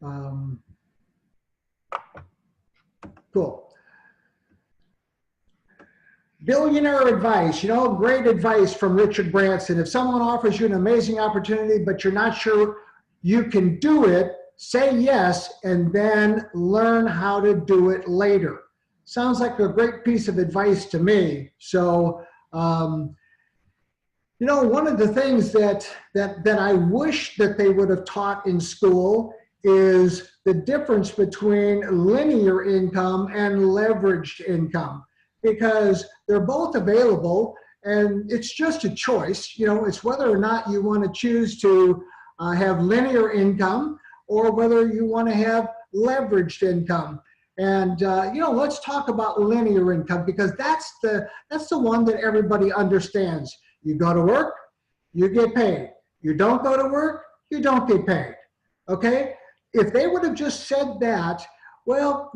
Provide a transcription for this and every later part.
Um, cool. Billionaire Advice, great advice from Richard Branson. If someone offers you an amazing opportunity, but you're not sure you can do it, say yes, and then learn how to do it later. Sounds like a great piece of advice to me. So, one of the things that I wish that they would have taught in school is the difference between linear income and leveraged income, because they're both available and it's just a choice. It's whether or not you want to choose to have linear income or whether you want to have leveraged income. And let's talk about linear income, because that's the one that everybody understands. You go to work, you get paid. You don't go to work, you don't get paid. Okay? If they would have just said that, well,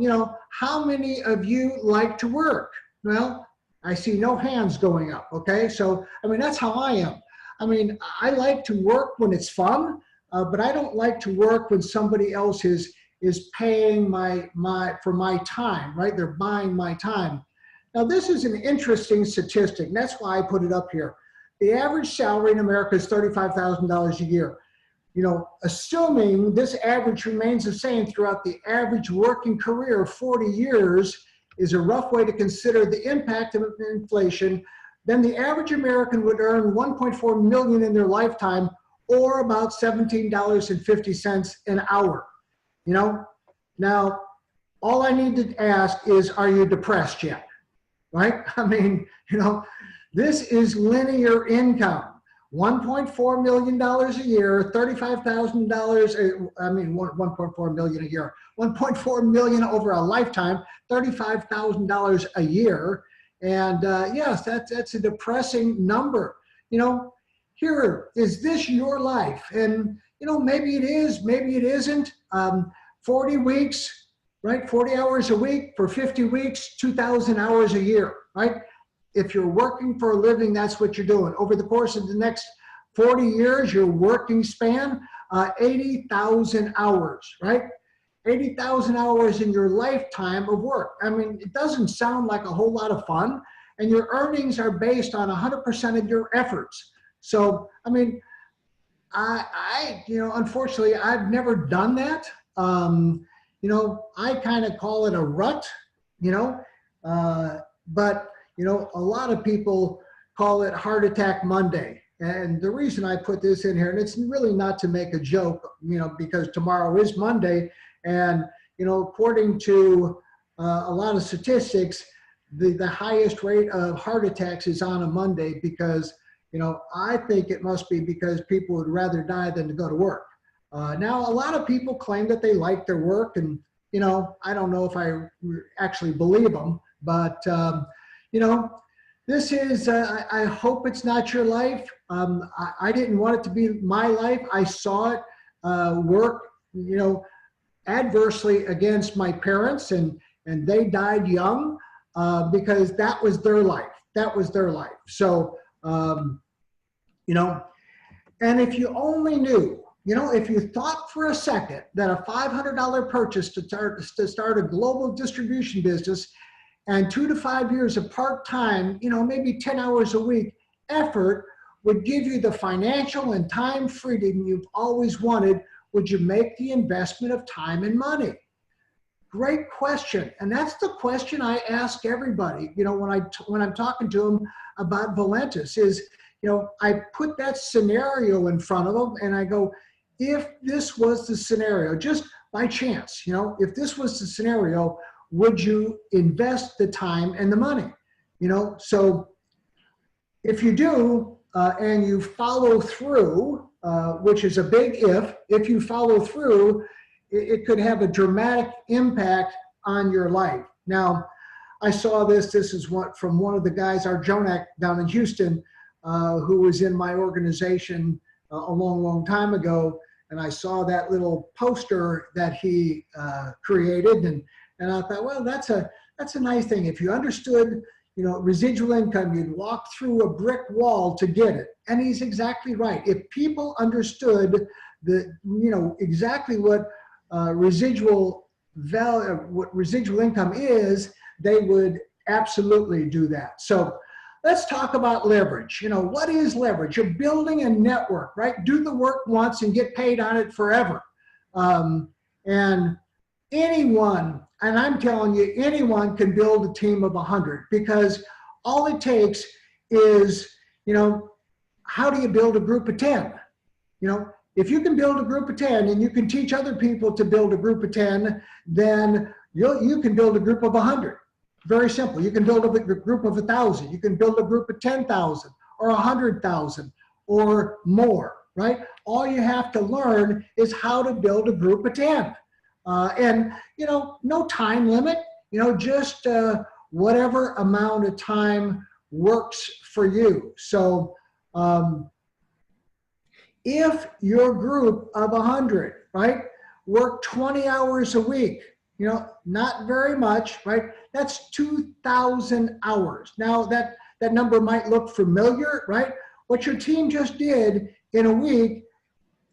how many of you like to work? Well, I see no hands going up. Okay? So, that's how I am. I like to work when it's fun, but I don't like to work when somebody else is paying for my time, right? They're buying my time. Now, this is an interesting statistic, and that's why I put it up here. The average salary in America is $35,000 a year. Assuming this average remains the same throughout the average working career of 40 years is a rough way to consider the impact of inflation, then the average American would earn $1.4 million in their lifetime, or about $17.50 an hour. Now, all I need to ask is, are you depressed yet? Right? This is linear income. $1.4 million a year, $35,000, $1.4 million a year, $1.4 million over a lifetime, $35,000 a year. And yes, that's a depressing number. Here, is this your life? And, maybe it is, maybe it isn't. 40 weeks, right? 40 hours a week for 50 weeks, 2,000 hours a year, right? If you're working for a living, that's what you're doing. Over the course of the next 40 years, your working span, 80,000 hours, right? 80,000 hours in your lifetime of work. It doesn't sound like a whole lot of fun, and your earnings are based on 100% of your efforts. So, unfortunately, I've never done that. I kind of call it a rut, but a lot of people call it Heart Attack Monday. And the reason I put this in here, and it's really not to make a joke, because tomorrow is Monday. And, according to a lot of statistics, the highest rate of heart attacks is on a Monday, because, I think it must be because people would rather die than to go to work. Now, a lot of people claim that they like their work, and, I don't know if I actually believe them, but, this is, I hope it's not your life. I didn't want it to be my life. I saw it work, adversely against my parents, and they died young because that was their life. That was their life. So, and if you only knew, if you thought for a second that a $500 purchase to start a global distribution business and 2 to 5 years of part-time, maybe 10 hours a week effort would give you the financial and time freedom you've always wanted, would you make the investment of time and money? Great question. And that's the question I ask everybody, when I'm talking to them about Valentis is, I put that scenario in front of them and I go, if this was the scenario, just by chance, if this was the scenario, would you invest the time and the money? So if you do, and you follow through, which is a big if you follow through, it could have a dramatic impact on your life. Now, I saw this is from one of the guys, our Jonak down in Houston, who was in my organization a long time ago. And I saw that little poster that he created, and I thought, well, that's a nice thing. If you understood, residual income, you'd walk through a brick wall to get it. And he's exactly right. If people understood exactly what residual value, what residual income is, they would absolutely do that. So let's talk about leverage. You know, what is leverage? You're building a network, right? Do the work once and get paid on it forever. And anyone, and I'm telling you, anyone can build a team of 100, because all it takes is, you know, how do you build a group of 10? You know, if you can build a group of 10 and you can teach other people to build a group of 10, then you can build a group of 100. Very simple. You can build a group of 1,000. You can build a group of 10,000 or 100,000 or more, right? All you have to learn is how to build a group of 10. And, you know, no time limit, you know, just whatever amount of time works for you. So if your group of 100, right, work 20 hours a week, you know, not very much, right? That's 2,000 hours. Now that number might look familiar, right? What your team just did in a week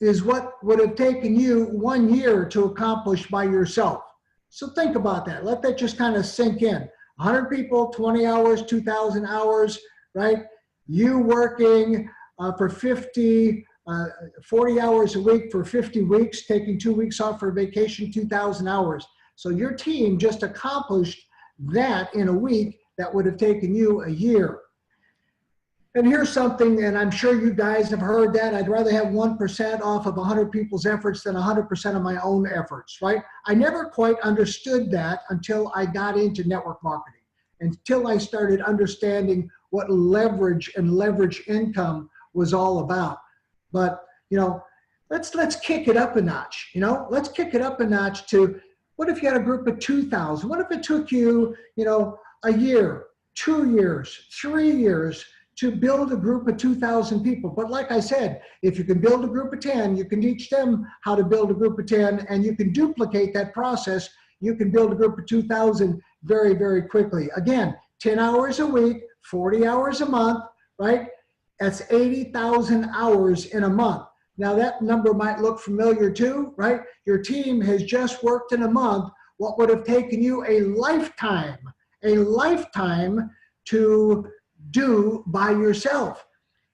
is what would have taken you 1 year to accomplish by yourself. So think about that. Let that just kind of sink in. 100 people, 20 hours, 2,000 hours, right? You working for 40 hours a week for 50 weeks, taking 2 weeks off for vacation, 2,000 hours. So your team just accomplished that in a week that would have taken you a year. And here's something, and I'm sure you guys have heard that, I'd rather have 1% off of 100 people's efforts than 100% of my own efforts, right? I never quite understood that until I got into network marketing, until I started understanding what leverage and leverage income was all about. But, you know, let's kick it up a notch, you know? Let's kick it up a notch to, what if you had a group of 2,000? What if it took you, you know, a year, 2 years, 3 years to build a group of 2,000 people? But like I said, if you can build a group of 10, you can teach them how to build a group of 10, and you can duplicate that process. You can build a group of 2,000 very, very quickly. Again, 10 hours a week, 40 hours a month, right? That's 80,000 hours in a month. Now that number might look familiar too, right? Your team has just worked in a month what would have taken you a lifetime to do by yourself.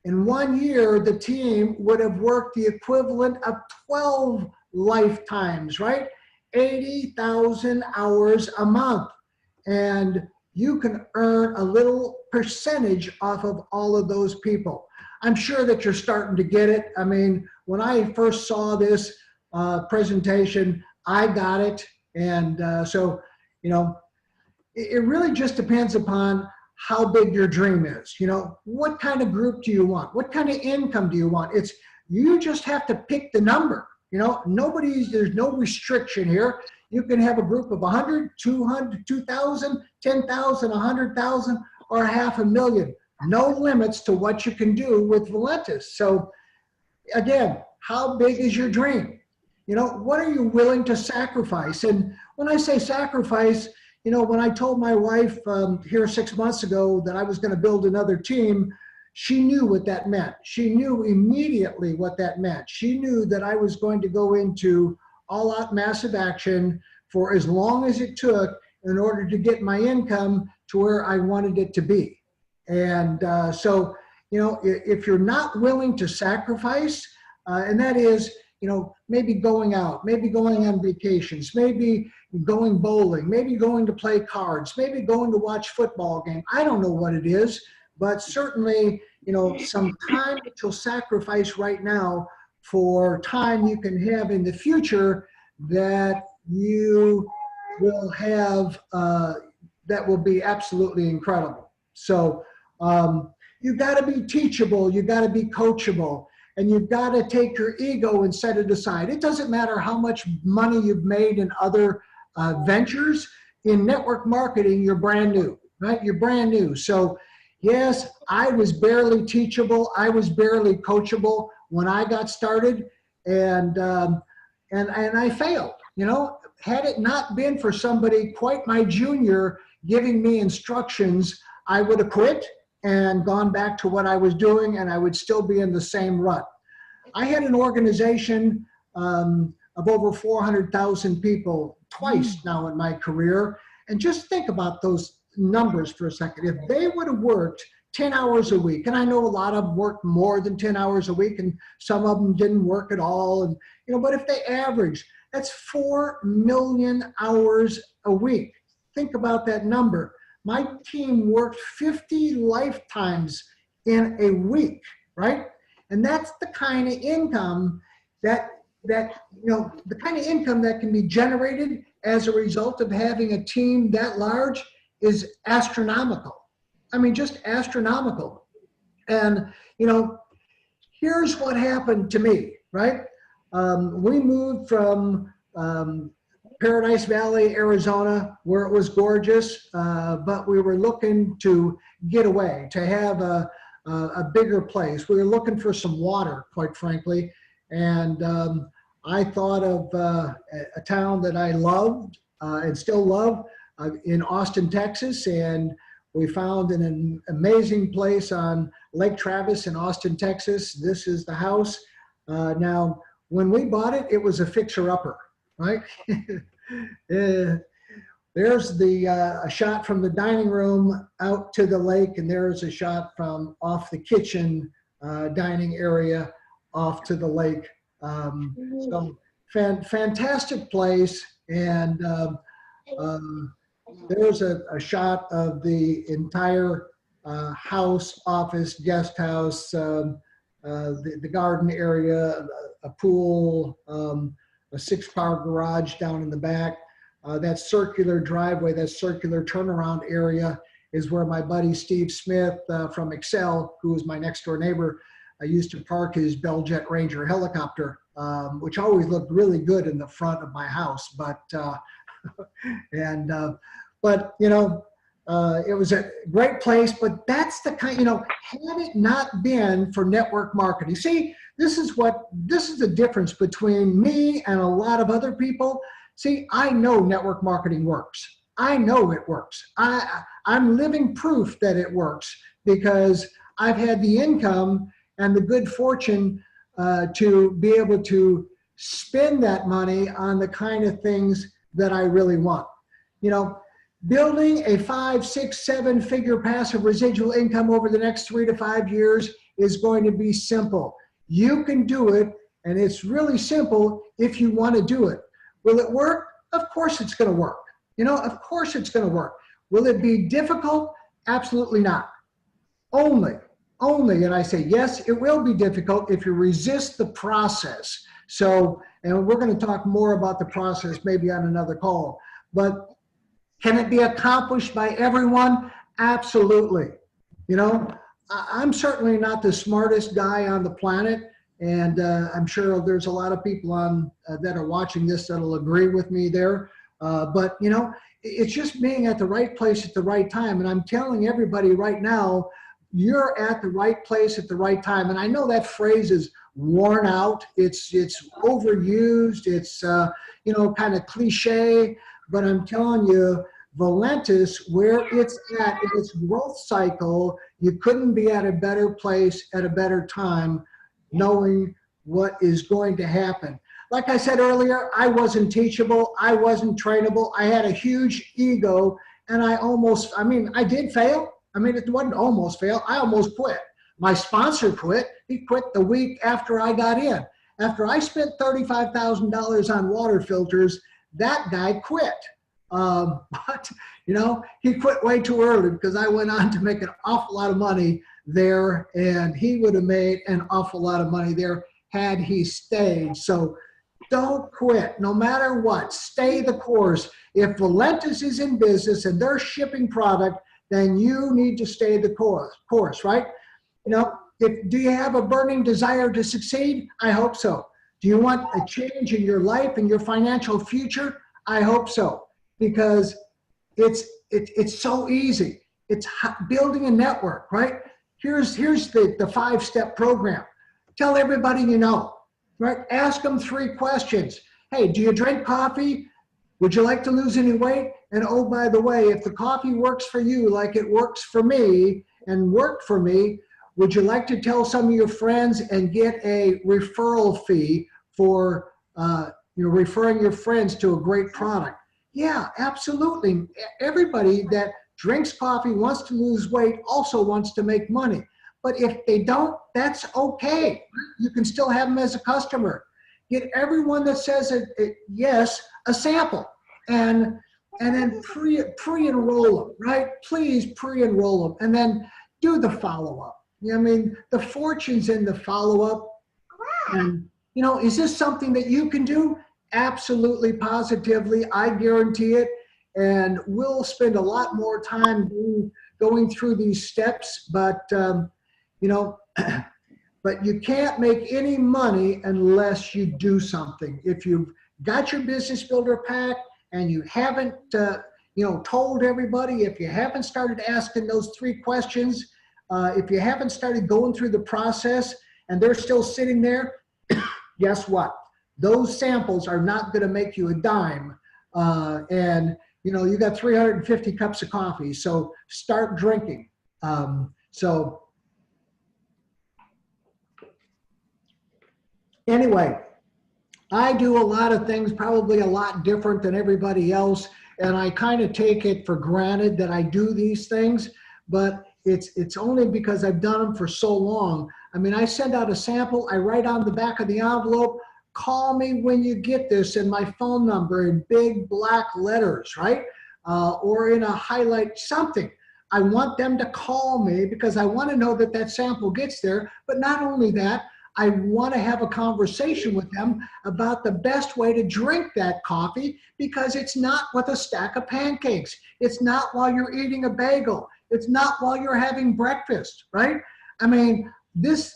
In 1 year, the team would have worked the equivalent of 12 lifetimes, right? 80,000 hours a month. And you can earn a little percentage off of all of those people. I'm sure that you're starting to get it. I mean, when I first saw this presentation, I got it. And so, you know, it really just depends upon how big your dream is. You know, what kind of group do you want? What kind of income do you want? You just have to pick the number. You know, there's no restriction here. You can have a group of 100, 200, 2,000, 10,000, 100,000, or 500,000. No limits to what you can do with Valentis. So again, how big is your dream? You know, what are you willing to sacrifice? And when I say sacrifice, you know, when I told my wife here 6 months ago that I was going to build another team, she knew what that meant. She knew immediately what that meant. She knew that I was going to go into all-out massive action for as long as it took in order to get my income to where I wanted it to be. And so, you know, if you're not willing to sacrifice, and that is, you know, maybe going out, maybe going on vacations, maybe going bowling, maybe going to play cards, maybe going to watch football game. I don't know what it is, but certainly, you know, some time that you'll sacrifice right now for time you can have in the future that you will have, that will be absolutely incredible. So you got to be teachable, you got to be coachable, and you've got to take your ego and set it aside. It doesn't matter how much money you've made in other ventures. In network marketing, you're brand new, right? You're brand new. So yes, I was barely teachable. I was barely coachable when I got started, and I failed. You know, had it not been for somebody quite my junior giving me instructions, I would have quit and gone back to what I was doing, and I would still be in the same rut. I had an organization of over 400,000 people twice now in my career. And just think about those numbers for a second. If they would have worked 10 hours a week, and I know a lot of them worked more than 10 hours a week, and some of them didn't work at all, and but if they average, that's 4 million hours a week. Think about that number. My team worked 50 lifetimes in a week, right? And that's the kind of income that the kind of income that can be generated as a result of having a team that large is astronomical. I mean, just astronomical. And, here's what happened to me, right? We moved from Paradise Valley, Arizona, where it was gorgeous, but we were looking to get away, to have a bigger place. We were looking for some water, quite frankly. And I thought of a town that I loved and still love in Austin, Texas. And we found an amazing place on Lake Travis in Austin, Texas. This is the house. Now, when we bought it, it was a fixer-upper, right? There's a shot from the dining room out to the lake, and there's a shot from off the kitchen dining area off to the lake. So fantastic place. And there's a shot of the entire house, office, guest house, the garden area, a pool, a 6-car garage down in the back. That circular driveway, that circular turnaround area is where my buddy Steve Smith from Excel, who is my next door neighbor, used to park his Bell Jet Ranger helicopter, which always looked really good in the front of my house. But it was a great place. But that's the kind, had it not been for network marketing. See, this is the difference between me and a lot of other people. See, I know network marketing works. I know it works. I'm living proof that it works because I've had the income and the good fortune to be able to spend that money on the kind of things that I really want. Building a 5, 6, 7-figure passive residual income over the next 3 to 5 years is going to be simple. You can do it, and it's really simple if you want to do it. Will it work? Of course it's going to work. Of course it's going to work. Will it be difficult? Absolutely not. Only, and I say, yes, it will be difficult if you resist the process. So, and we're going to talk more about the process maybe on another call, but can it be accomplished by everyone? Absolutely. I'm certainly not the smartest guy on the planet, and I'm sure there's a lot of people that are watching this that'll agree with me there. But it's just being at the right place at the right time. And I'm telling everybody right now, you're at the right place at the right time. And I know that phrase is worn out. It's overused. It's kind of cliche. But I'm telling you, Valentis, where it's at in its growth cycle, you couldn't be at a better place at a better time, knowing what is going to happen. Like I said earlier, I wasn't teachable. I wasn't trainable. I had a huge ego, and I did fail. It wasn't almost fail. I almost quit. My sponsor quit. He quit the week after I got in. After I spent $35,000 on water filters, that guy quit. But he quit way too early because I went on to make an awful lot of money there, and he would have made an awful lot of money there had he stayed. So don't quit, no matter what. Stay the course. If Valentis is in business and they're shipping product, then you need to stay the course, right? Do you have a burning desire to succeed? I hope so. Do you want a change in your life and your financial future? I hope so. Because it's so easy. It's building a network, right? Here's the 5-step program. Tell everybody you know, right? Ask them 3 questions. Hey, do you drink coffee? Would you like to lose any weight? And oh, by the way, if the coffee works for you like it works for me and worked for me, would you like to tell some of your friends and get a referral fee for referring your friends to a great product. Yeah, absolutely. Everybody that drinks coffee, wants to lose weight, also wants to make money. But if they don't, that's okay. You can still have them as a customer. Get everyone that says yes a sample, and then pre-enroll them, right? Please pre-enroll them, and then do the follow-up. I mean, the fortune's in the follow-up. And is this something that you can do? Absolutely, positively, I guarantee it. And we'll spend a lot more time going through these steps, but but you can't make any money unless you do something. If you've got your business builder pack and you haven't told everybody, if you haven't started asking those 3 questions, if you haven't started going through the process and they're still sitting there, guess what? Those samples are not going to make you a dime. And you got 350 cups of coffee, so start drinking. So anyway, I do a lot of things probably a lot different than everybody else, and I kind of take it for granted that I do these things, but it's only because I've done them for so long. I mean, I send out a sample, I write on the back of the envelope, call me when you get this, and my phone number in big black letters, right? Or in a highlight, something. I want them to call me because I want to know that that sample gets there. But not only that, I want to have a conversation with them about the best way to drink that coffee, because it's not with a stack of pancakes. It's not while you're eating a bagel. It's not while you're having breakfast, right? I mean, this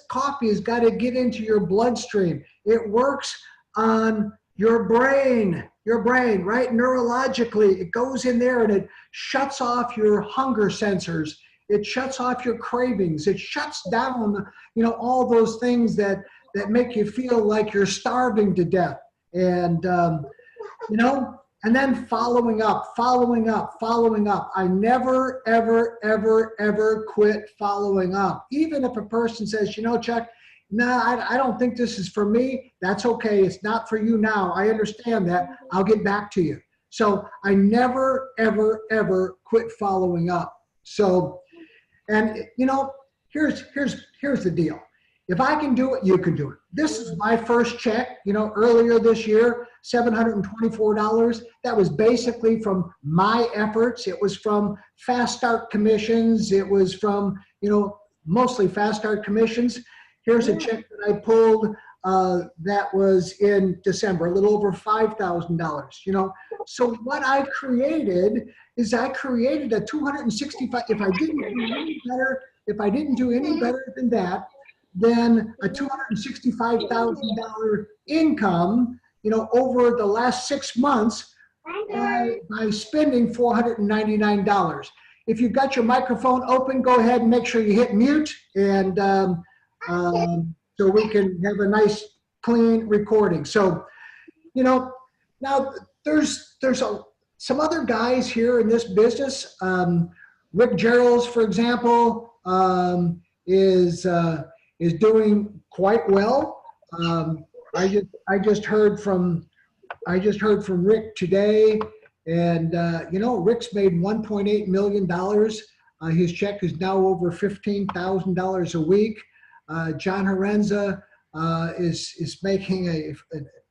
coffee has got to get into your bloodstream. It works on your brain, right? Neurologically, it goes in there and it shuts off your hunger sensors. It shuts off your cravings. It shuts down, all those things that make you feel like you're starving to death. And, and then following up. I never, ever, ever, ever quit following up. Even if a person says, Chuck, no, I don't think this is for me. That's okay. It's not for you now. I understand that. I'll get back to you. So I never, ever, ever quit following up. So, and here's the deal. If I can do it, you can do it. This is my first check, earlier this year, $724. That was basically from my efforts. It was from Fast Start commissions. It was from, mostly Fast Start commissions. Here's a check that I pulled that was in December, a little over $5,000, So what I created is I created a 265, if I didn't do any better than that, then a $265,000 income, over the last 6 months by spending $499. If you've got your microphone open, go ahead and make sure you hit mute, and so we can have a nice, clean recording. So, now there's some other guys here in this business. Rick Gerald's, for example, is doing quite well. I just heard from Rick today, and Rick's made $1.8 million. His check is now over $15,000 a week. John Herenza is making an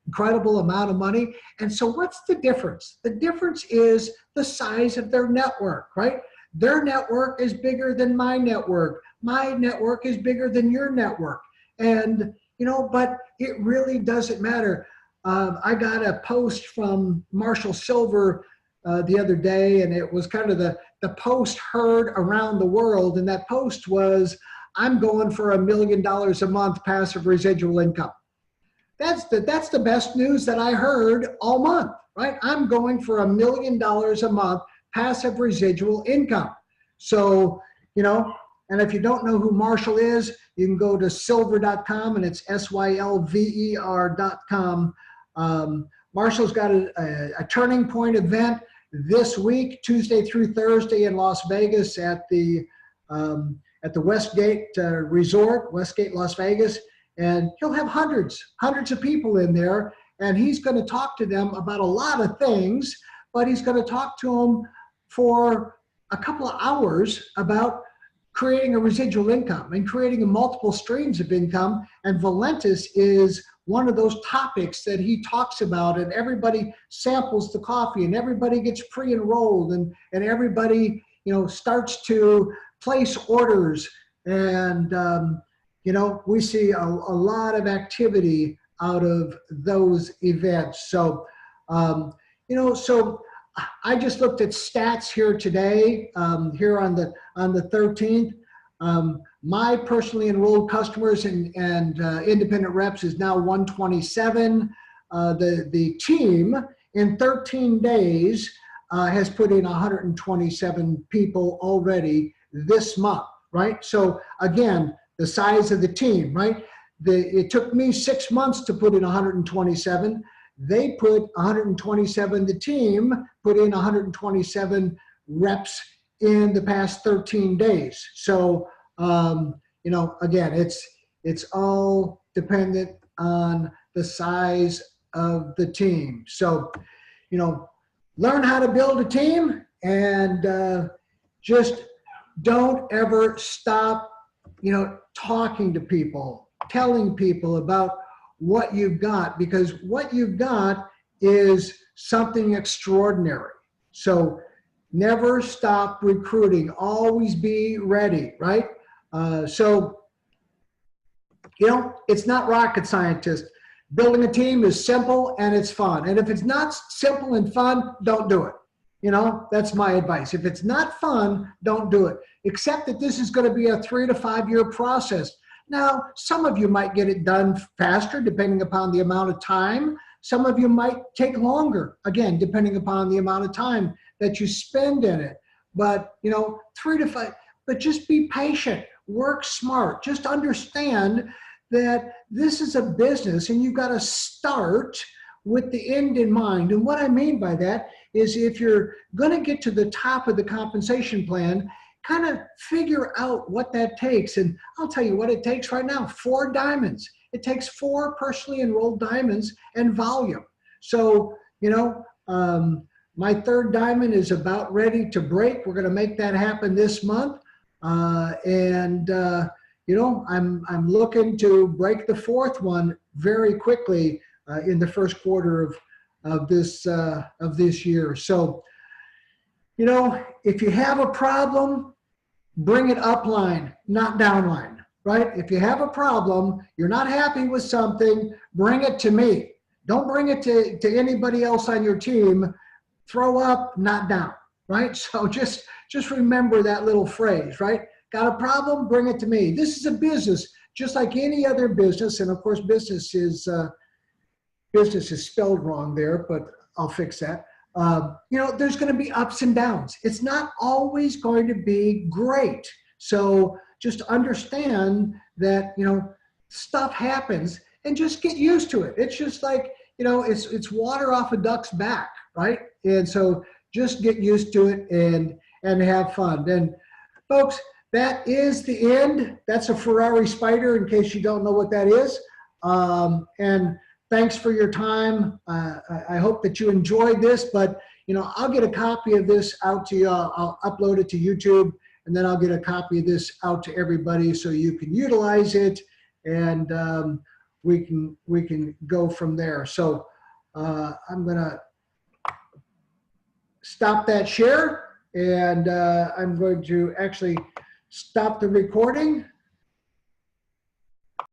incredible amount of money. And so what's the difference? The difference is the size of their network, right? Their network is bigger than my network. My network is bigger than your network. And, but it really doesn't matter. I got a post from Marshall Silver the other day, and it was kind of the post heard around the world. And that post was, I'm going for $1 million a month passive residual income. That's the best news that I heard all month, right? I'm going for $1 million a month passive residual income. So, and if you don't know who Marshall is, you can go to silver.com, and it's SYLVER.com. Marshall's got a turning point event this week, Tuesday through Thursday in Las Vegas at the Westgate Resort, Westgate, Las Vegas. And he'll have hundreds of people in there. and he's going to talk to them about a lot of things, but he's going to talk to them for a couple of hours about creating a residual income and creating multiple streams of income. And Valentis is one of those topics that he talks about, and everybody samples the coffee, and everybody gets pre-enrolled, and everybody, starts to place orders. And, we see a lot of activity out of those events. So, so I just looked at stats here today, here on the 13th. My personally enrolled customers and independent reps is now 127. The team in 13 days has put in 127 people already this month, right? So again, the size of the team, right? It took me 6 months to put in 127. They put 127, the team put in 127 reps in the past 13 days. So, again, it's all dependent on the size of the team. So, learn how to build a team, and just don't ever stop, talking to people, telling people about what you've got, because what you've got is something extraordinary. So never stop recruiting. Always be ready, right? It's not rocket scientist. Building a team is simple and it's fun. And if it's not simple and fun, don't do it. That's my advice. If it's not fun, don't do it. Except that this is going to be a 3 to 5 year process. Now, some of you might get it done faster, depending upon the amount of time. Some of you might take longer, again, depending upon the amount of time that you spend in it. But, 3 to 5, but just be patient, work smart. Just understand that this is a business and you've got to start with the end in mind. And what I mean by that is, if you're going to get to the top of the compensation plan, kind of figure out what that takes. And I'll tell you what it takes right now: 4 diamonds. It takes 4 personally enrolled diamonds and volume. So, my 3rd diamond is about ready to break. We're going to make that happen this month. I'm looking to break the 4th one very quickly in the first quarter of this year. So, if you have a problem, bring it upline, not downline, right? If you have a problem, you're not happy with something, bring it to me. Don't bring it to anybody else on your team. Throw up, not down, right? So just remember that little phrase, right? Got a problem? Bring it to me. This is a business, just like any other business. And of course, business is spelled wrong there, but I'll fix that. There's going to be ups and downs. It's not always going to be great. So just understand that, stuff happens, and just get used to it. It's just like, it's water off a duck's back, right? And so just get used to it and have fun. And folks, that is the end. That's a Ferrari Spider, in case you don't know what that is. And thanks for your time. I hope that you enjoyed this, but I'll get a copy of this out to you. I'll upload it to YouTube, and then I'll get a copy of this out to everybody so you can utilize it, and we can go from there. So I'm gonna stop that share, and I'm going to actually stop the recording.